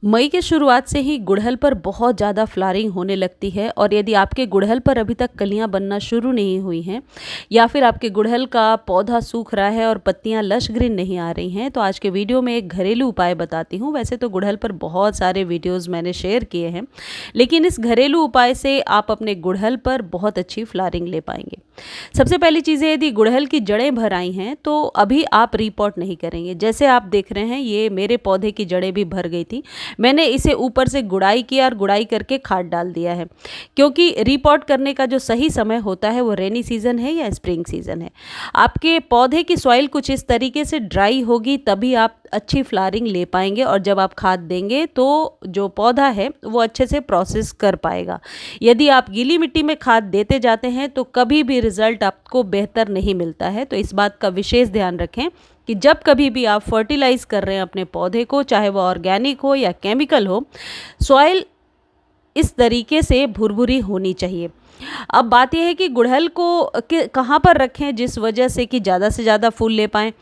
मई के शुरुआत से ही गुड़हल पर बहुत ज़्यादा फ्लावरिंग होने लगती है और यदि आपके गुड़हल पर अभी तक कलियां बनना शुरू नहीं हुई हैं या फिर आपके गुड़हल का पौधा सूख रहा है और पत्तियां लश ग्रीन नहीं आ रही हैं, तो आज के वीडियो में एक घरेलू उपाय बताती हूँ। वैसे तो गुड़हल पर बहुत सारे वीडियोज़ मैंने शेयर किए हैं, लेकिन इस घरेलू उपाय से आप अपने गुड़हल पर बहुत अच्छी फ्लावरिंग ले पाएंगे। सबसे पहली चीज़ है, यदि गुड़हल की जड़ें भर आई हैं तो अभी आप रीपॉट नहीं करेंगे। जैसे आप देख रहे हैं, ये मेरे पौधे की जड़ें भी भर गई थी। मैंने इसे ऊपर से गुड़ाई किया और गुड़ाई करके खाद डाल दिया है, क्योंकि रीपॉट करने का जो सही समय होता है वो रेनी सीजन है या स्प्रिंग सीजन है। आपके पौधे की सॉइल कुछ इस तरीके से ड्राई होगी, तभी आप अच्छी फ्लावरिंग ले पाएंगे और जब आप खाद देंगे तो जो पौधा है वो अच्छे से प्रोसेस कर पाएगा। यदि आप गीली मिट्टी में खाद देते जाते हैं तो कभी भी रिजल्ट आपको बेहतर नहीं मिलता है। तो इस बात का विशेष ध्यान रखें कि जब कभी भी आप फर्टिलाइज कर रहे हैं अपने पौधे को, चाहे वो ऑर्गेनिक हो या केमिकल हो, सॉइल इस तरीके से भुरभुरी होनी चाहिए। अब बात यह है कि गुड़हल को कहाँ पर रखें जिस वजह से कि ज़्यादा से ज़्यादा फूल ले पाएँ।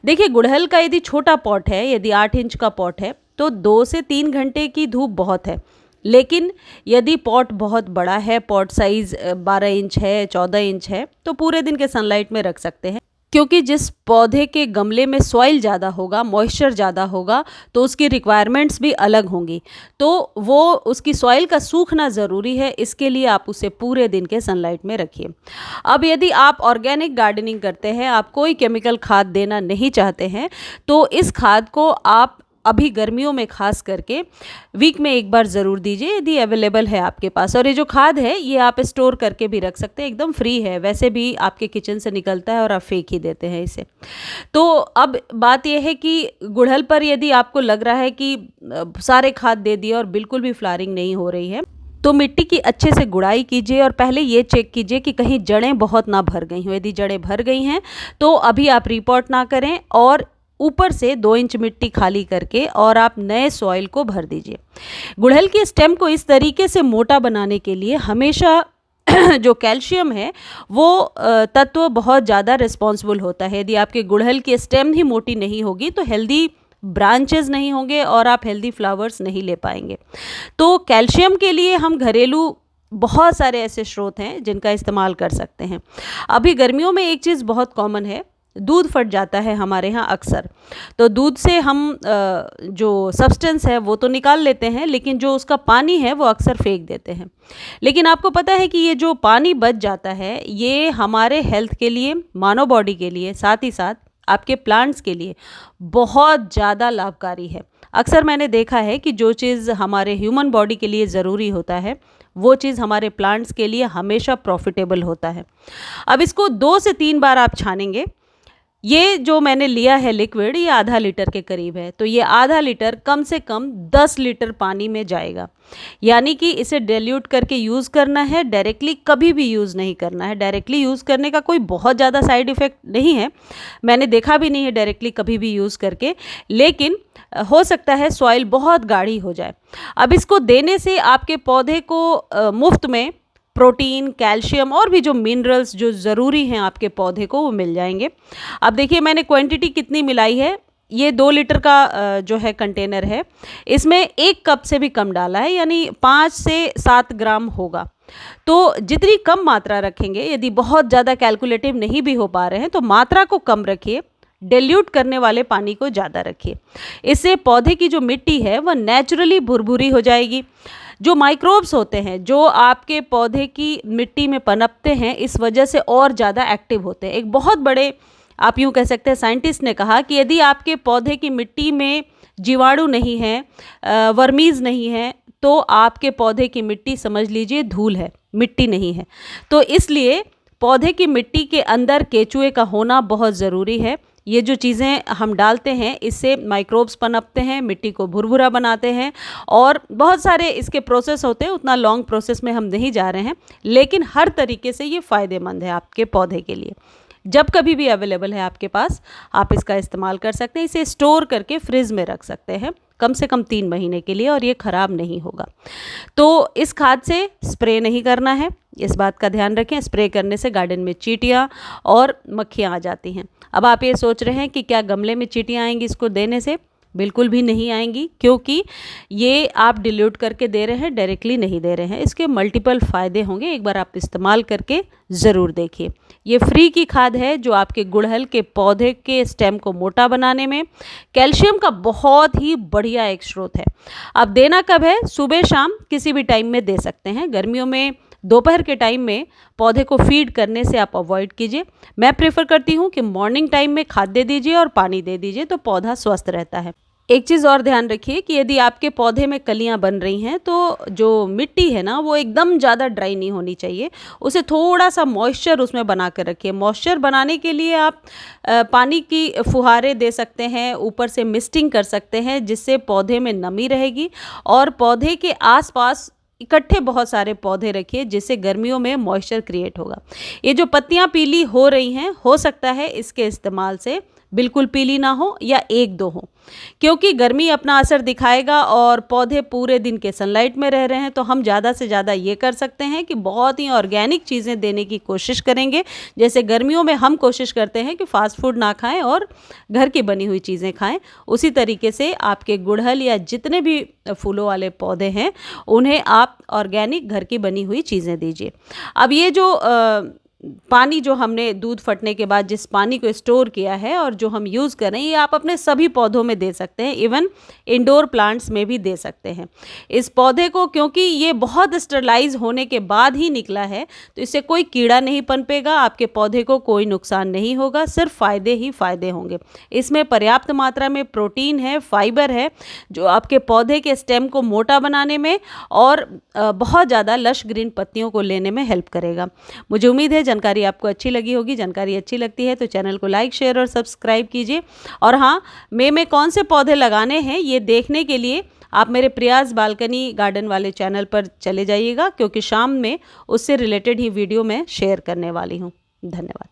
देखिए, गुड़हल का यदि छोटा पॉट है, यदि 8 इंच का पॉट है, तो 2 से 3 घंटे की धूप बहुत है। लेकिन यदि पॉट बहुत बड़ा है, पॉट साइज़ 12 इंच है, 14 इंच है, तो पूरे दिन के सनलाइट में रख सकते हैं। क्योंकि जिस पौधे के गमले में सॉइल ज़्यादा होगा, मॉइस्चर ज़्यादा होगा, तो उसकी रिक्वायरमेंट्स भी अलग होंगी। तो वो उसकी सॉइल का सूखना ज़रूरी है, इसके लिए आप उसे पूरे दिन के सनलाइट में रखिए। अब यदि आप ऑर्गेनिक गार्डनिंग करते हैं, आप कोई केमिकल खाद देना नहीं चाहते हैं, तो इस खाद को आप अभी गर्मियों में खास करके वीक में एक बार ज़रूर दीजिए, यदि अवेलेबल है आपके पास। और ये जो खाद है ये आप स्टोर करके भी रख सकते हैं, एकदम फ्री है, वैसे भी आपके किचन से निकलता है और आप फेंक ही देते हैं इसे। तो अब बात यह है कि गुड़हल पर यदि आपको लग रहा है कि सारे खाद दे दिए और बिल्कुल भी फ्लावरिंग नहीं हो रही है, तो मिट्टी की अच्छे से गुड़ाई कीजिए और पहले ये चेक कीजिए कि कहीं जड़ें बहुत ना भर गई हों। यदि जड़ें भर गई हैं तो अभी आप रिपोर्ट ना करें और ऊपर से 2 इंच मिट्टी खाली करके और आप नए सॉइल को भर दीजिए। गुड़हल की स्टेम को इस तरीके से मोटा बनाने के लिए हमेशा जो कैल्शियम है वो तत्व बहुत ज़्यादा रिस्पॉन्सिबल होता है। यदि आपके गुड़हल की स्टेम ही मोटी नहीं होगी तो हेल्दी ब्रांचेस नहीं होंगे और आप हेल्दी फ्लावर्स नहीं ले पाएंगे। तो कैल्शियम के लिए हम घरेलू बहुत सारे ऐसे स्रोत हैं जिनका इस्तेमाल कर सकते हैं। अभी गर्मियों में एक चीज़ बहुत कॉमन है, दूध फट जाता है हमारे यहाँ अक्सर। तो दूध से हम जो सब्सटेंस है वो तो निकाल लेते हैं, लेकिन जो उसका पानी है वो अक्सर फेंक देते हैं। लेकिन आपको पता है कि ये जो पानी बच जाता है ये हमारे हेल्थ के लिए, मानव बॉडी के लिए, साथ ही साथ आपके प्लांट्स के लिए बहुत ज़्यादा लाभकारी है। अक्सर मैंने देखा है कि जो चीज़ हमारे ह्यूमन बॉडी के लिए ज़रूरी होता है वो चीज़ हमारे प्लांट्स के लिए हमेशा प्रॉफिटेबल होता है। अब इसको 2 से 3 बार आप छानेंगे। ये जो मैंने लिया है लिक्विड, ये आधा लीटर के करीब है, तो ये आधा लीटर कम से कम 10 लीटर पानी में जाएगा। यानी कि इसे डाइल्यूट करके यूज़ करना है, डायरेक्टली कभी भी यूज़ नहीं करना है। डायरेक्टली यूज़ करने का कोई बहुत ज़्यादा साइड इफ़ेक्ट नहीं है, मैंने देखा भी नहीं है डायरेक्टली कभी भी यूज़ करके, लेकिन हो सकता है सॉइल बहुत गाढ़ी हो जाए। अब इसको देने से आपके पौधे को मुफ्त में प्रोटीन, कैल्शियम और भी जो मिनरल्स जो ज़रूरी हैं आपके पौधे को वो मिल जाएंगे। अब देखिए मैंने क्वांटिटी कितनी मिलाई है। ये 2 लीटर का जो है कंटेनर है, इसमें 1 कप से भी कम डाला है, यानी 5 से 7 ग्राम होगा। तो जितनी कम मात्रा रखेंगे, यदि बहुत ज़्यादा कैलकुलेटिव नहीं भी हो पा रहे हैं तो मात्रा को कम रखिए, डिल्यूट करने वाले पानी को ज़्यादा रखिए। इससे पौधे की जो मिट्टी है वह नेचुरली भुरभुरी हो जाएगी। जो माइक्रोब्स होते हैं जो आपके पौधे की मिट्टी में पनपते हैं, इस वजह से और ज़्यादा एक्टिव होते हैं। एक बहुत बड़े, आप यूँ कह सकते हैं, साइंटिस्ट ने कहा कि यदि आपके पौधे की मिट्टी में जीवाणु नहीं है, वर्मीज़ नहीं है, तो आपके पौधे की मिट्टी समझ लीजिए धूल है, मिट्टी नहीं है। तो इसलिए पौधे की मिट्टी के अंदर केचुए का होना बहुत ज़रूरी है। ये जो चीज़ें हम डालते हैं इससे माइक्रोब्स पनपते हैं, मिट्टी को भुरभुरा बनाते हैं और बहुत सारे इसके प्रोसेस होते हैं। उतना लॉन्ग प्रोसेस में हम नहीं जा रहे हैं, लेकिन हर तरीके से ये फ़ायदेमंद है आपके पौधे के लिए। जब कभी भी अवेलेबल है आपके पास, आप इसका इस्तेमाल कर सकते हैं। इसे स्टोर करके फ्रिज में रख सकते हैं कम से कम 3 महीने के लिए और ये ख़राब नहीं होगा। तो इस खाद से स्प्रे नहीं करना है, इस बात का ध्यान रखें। स्प्रे करने से गार्डन में चींटियाँ और मक्खियाँ आ जाती हैं। अब आप ये सोच रहे हैं कि क्या गमले में चींटियाँ आएंगी इसको देने से? बिल्कुल भी नहीं आएंगी, क्योंकि ये आप डिल्यूट करके दे रहे हैं, डायरेक्टली नहीं दे रहे हैं। इसके मल्टीपल फ़ायदे होंगे, एक बार आप इस्तेमाल करके ज़रूर देखिए। ये फ्री की खाद है जो आपके गुड़हल के पौधे के स्टेम को मोटा बनाने में कैल्शियम का बहुत ही बढ़िया एक स्रोत है। अब देना कब है? सुबह शाम किसी भी टाइम में दे सकते हैं। गर्मियों में दोपहर के टाइम में पौधे को फीड करने से आप अवॉइड कीजिए। मैं प्रेफर करती हूँ कि मॉर्निंग टाइम में खाद दे दीजिए और पानी दे दीजिए, तो पौधा स्वस्थ रहता है। एक चीज़ और ध्यान रखिए कि यदि आपके पौधे में कलियां बन रही हैं तो जो मिट्टी है ना, वो एकदम ज़्यादा ड्राई नहीं होनी चाहिए। उसे थोड़ा सा मॉइस्चर उसमें बना कर रखिए। मॉइस्चर बनाने के लिए आप पानी की फुहारे दे सकते हैं, ऊपर से मिस्टिंग कर सकते हैं, जिससे पौधे में नमी रहेगी। और पौधे के आसपास इकट्ठे बहुत सारे पौधे रखिए, जिससे गर्मियों में मॉइस्चर क्रिएट होगा। ये जो पत्तियां पीली हो रही हैं, हो सकता है इसके इस्तेमाल से बिल्कुल पीली ना हो या एक दो हो, क्योंकि गर्मी अपना असर दिखाएगा और पौधे पूरे दिन के सनलाइट में रह रहे हैं। तो हम ज़्यादा से ज़्यादा ये कर सकते हैं कि बहुत ही ऑर्गेनिक चीज़ें देने की कोशिश करेंगे। जैसे गर्मियों में हम कोशिश करते हैं कि फास्ट फूड ना खाएं और घर की बनी हुई चीज़ें खाएं, उसी तरीके से आपके गुड़हल या जितने भी फूलों वाले पौधे हैं, उन्हें आप ऑर्गेनिक घर की बनी हुई चीज़ें दीजिए। अब ये जो पानी जो हमने दूध फटने के बाद जिस पानी को स्टोर किया है और जो हम यूज़ कर रहे हैं, ये आप अपने सभी पौधों में दे सकते हैं, इवन इंडोर प्लांट्स में भी दे सकते हैं। इस पौधे को, क्योंकि ये बहुत स्टरलाइज होने के बाद ही निकला है, तो इससे कोई कीड़ा नहीं पनपेगा, आपके पौधे को कोई नुकसान नहीं होगा, सिर्फ फ़ायदे ही फ़ायदे होंगे। इसमें पर्याप्त मात्रा में प्रोटीन है, फाइबर है, जो आपके पौधे के स्टेम को मोटा बनाने में और बहुत ज़्यादा लश ग्रीन पत्तियों को लेने में हेल्प करेगा। मुझे उम्मीद है जानकारी आपको अच्छी लगी होगी। जानकारी अच्छी लगती है तो चैनल को लाइक, शेयर और सब्सक्राइब कीजिए। और हाँ, मई में कौन से पौधे लगाने हैं ये देखने के लिए आप मेरे प्रियाज बालकनी गार्डन वाले चैनल पर चले जाइएगा, क्योंकि शाम में उससे रिलेटेड ही वीडियो मैं शेयर करने वाली हूँ। धन्यवाद।